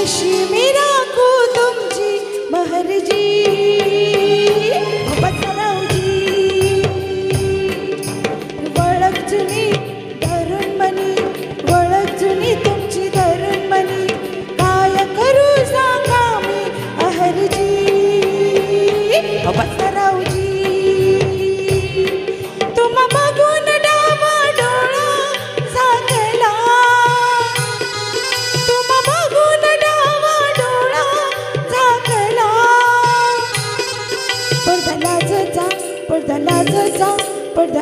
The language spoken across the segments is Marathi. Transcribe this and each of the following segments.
कशी मी राखू तुमची महरजी बसरावजी वळख जुनी धरून मनी वळख जुनी तुमची धरून मनी काय करू सांगा मी अहरजी बसरावजी तुम्हा बघून डावा डोळा झाकला तुम्हा बघून डावा डोळा झाकला पडदा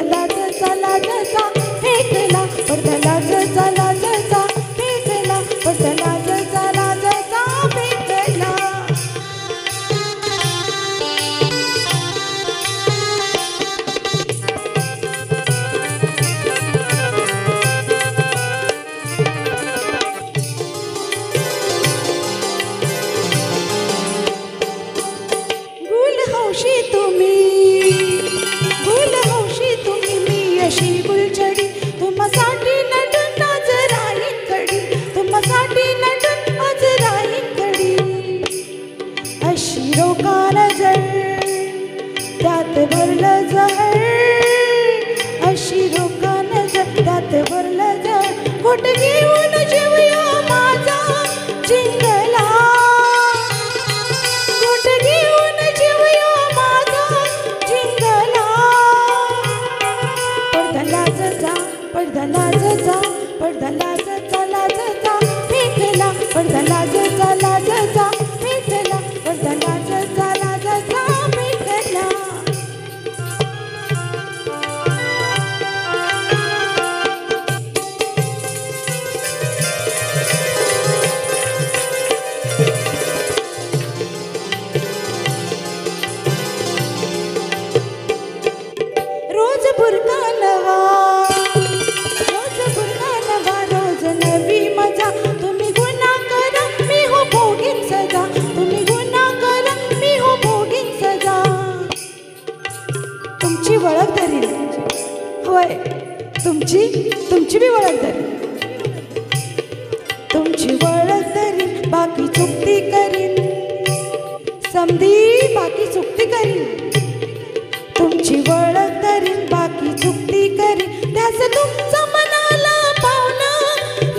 लाजचा लाजचा फेकला पडदा लाजचा फेकला पडदा लाजचा फेकला गुलहौशी तुम्ही मी अशी गुलछडी तुम्हासाठी नटून आज राहीन खडी तुम्हासाठी नटून आज राहीन खडी अशी रोका नजर त्यात भरलं जहर अशी रोका नजर त्यात भरलं जहर घोट घेऊन जेवूया माझा जिंगला घोट घेऊन जेवूया माझा जिंगला पडदा लाजचा फेकला पडदा लाजचा फेकला पडदा लाजचा फेकला रोज बुरका नवा रोज नवी मजा तुम्ही गुन्हा करा मी हो भोगीन सजा तुम्ही गुन्हा करा मी हो भोगीन सजा तुमची वळख धरील होय तुमची बी वळख धरील तुमची वळख धरील बाकी चुकती करीन समधी बाकी चुकती करीन तुमची वळख धरीन बाकी चुकती करीन त्यास तुमचा मनाला पावना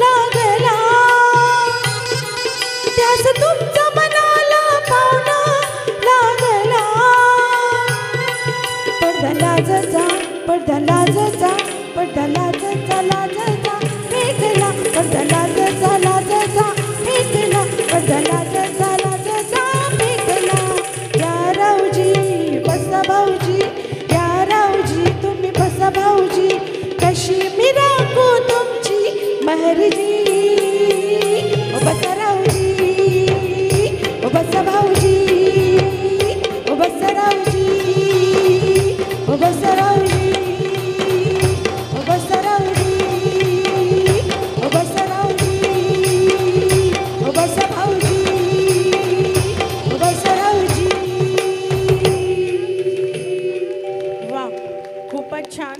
लागला त्यास तुमचा मनाला पावना लागला पडदा लाजचा फेकला पडदा लाजचा फेकला पडदा लाजचा फेकला या राऊजी बसा भाऊजी या राऊजी तुम्ही बसा भाऊजी कशी मी राखू तुमची महरजी बसा राऊजी बसा भाऊजी बसा राऊजी बसा राऊजी बसा राऊजी बसा राऊजी बसा भाऊजी बसा राऊजी वा खूपच छान.